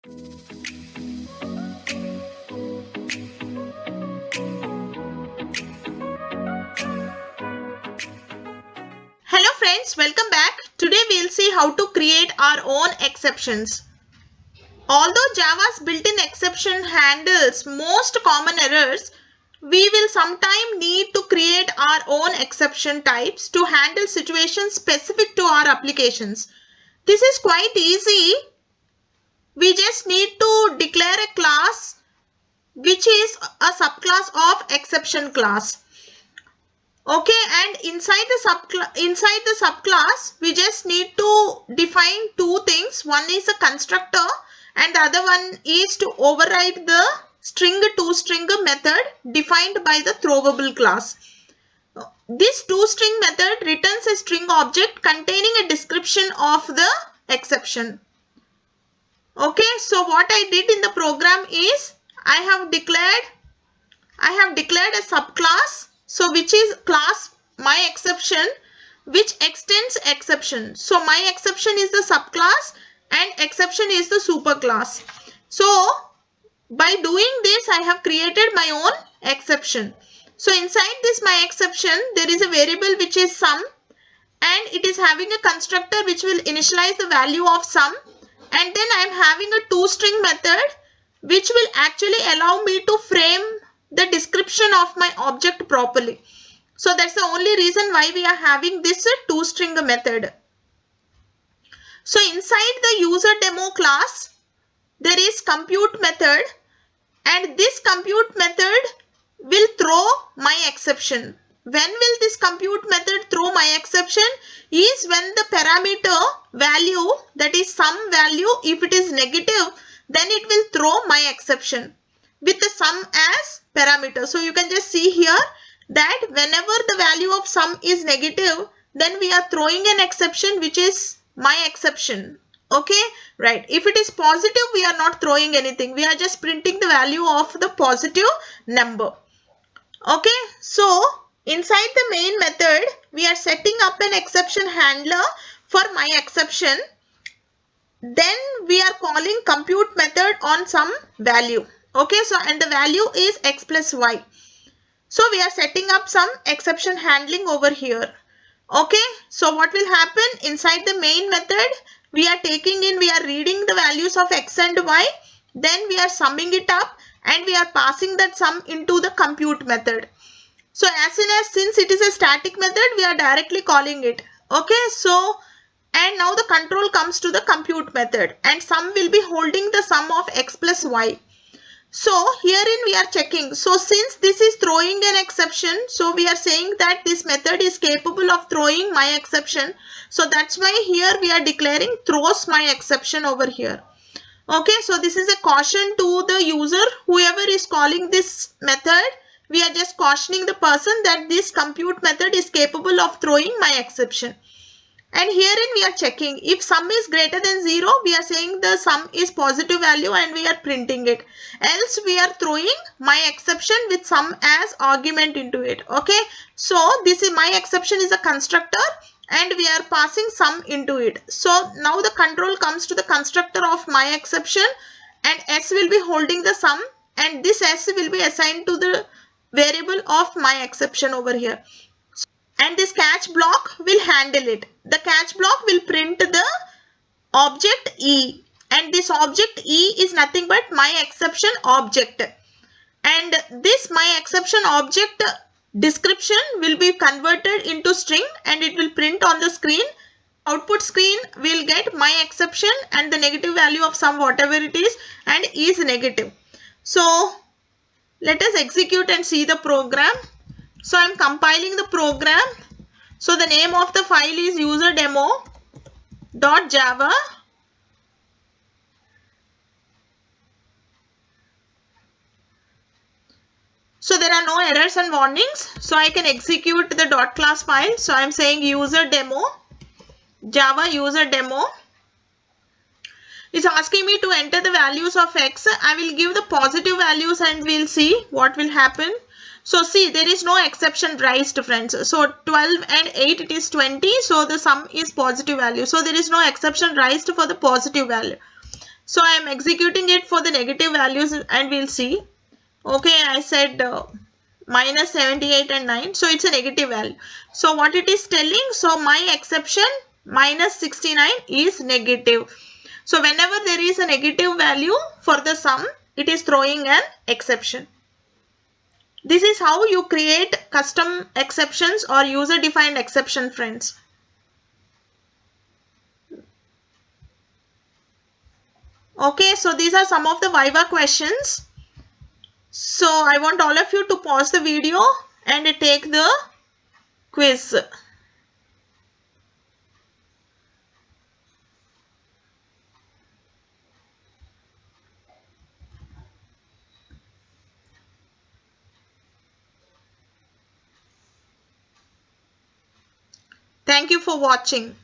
Hello friends, welcome back. Today we'll see how to create our own exceptions. Although Java's built-in exception handles most common errors, we will sometime need to create our own exception types to handle situations specific to our applications. This is quite easy. We just need to declare a class which is a subclass of exception class. Okay, and inside the subclass, we just need to define two things. One is a constructor and the other one is to override the string toString method defined by the throwable class. This toString method returns a string object containing a description of the exception. Okay, so what I did in the program is I have declared a subclass, so which is class myException, which extends exception. So myException is the subclass and exception is the superclass. So by doing this, I have created my own exception. So inside this myException, there is a variable which is sum, and it is having a constructor which will initialize the value of sum, and then I am having a toString method which will actually allow me to frame the description of my object properly. So that's the only reason why we are having this toString method. So inside the user demo class, there is compute method, and this compute method will throw myException. When will this compute method throw myException? Is when the parameter value, that is sum value, if it is negative, then it will throw myException with the sum as parameter. So you can just see here that whenever the value of sum is negative, then we are throwing an exception which is myException. Okay, right. If it is positive, we are not throwing anything. We are just printing the value of the positive number. Okay, so inside the main method, we are setting up an exception handler for myException. Then we are calling compute method on some value. Okay, so and the value is x plus y. So we are setting up some exception handling over here. Okay, so what will happen inside the main method? We are reading the values of x and y. Then we are summing it up and we are passing that sum into the compute method. So since it is a static method, we are directly calling it. Okay, so and now the control comes to the compute method, and sum will be holding the sum of x plus y. So herein we are checking. So since this is throwing an exception, so we are saying that this method is capable of throwing myException. So that's why here we are declaring throws myException over here. Okay, so this is a caution to the user. Whoever is calling this method, we are just cautioning the person that this compute method is capable of throwing myException. And herein we are checking if sum is greater than 0, we are saying the sum is positive value and we are printing it. Else we are throwing myException with sum as argument into it. Okay, so this is myException is a constructor and we are passing sum into it. So now the control comes to the constructor of myException, and s will be holding the sum, and this s will be assigned to the variable of myException over here. And this catch block will handle it. The catch block will print the object E, and this object E is nothing but myException object, and this myException object description will be converted into string and it will print on the screen. Output screen will get myException and the negative value of sum, whatever it is, and is negative. So let us execute and see the program. So I am compiling the program. So the name of the file is userdemo.java. So there are no errors and warnings. So I can execute the .class file. So I am saying userdemo, Java userdemo. It's asking me to enter the values of x. I will give the positive values and we'll see what will happen. So see, there is no exception raised, friends. So 12 and 8, it is 20. So the sum is positive value. So there is no exception raised for the positive value. So I am executing it for the negative values and we'll see. Okay, I said minus 78 and 9. So it's a negative value. So what it is telling? So my exception minus 69 is negative. So whenever there is a negative value for the sum, it is throwing an exception. This is how you create custom exceptions or user defined exception, friends. Okay, so these are some of the Viva questions. So I want all of you to pause the video and take the quiz. Thank you for watching.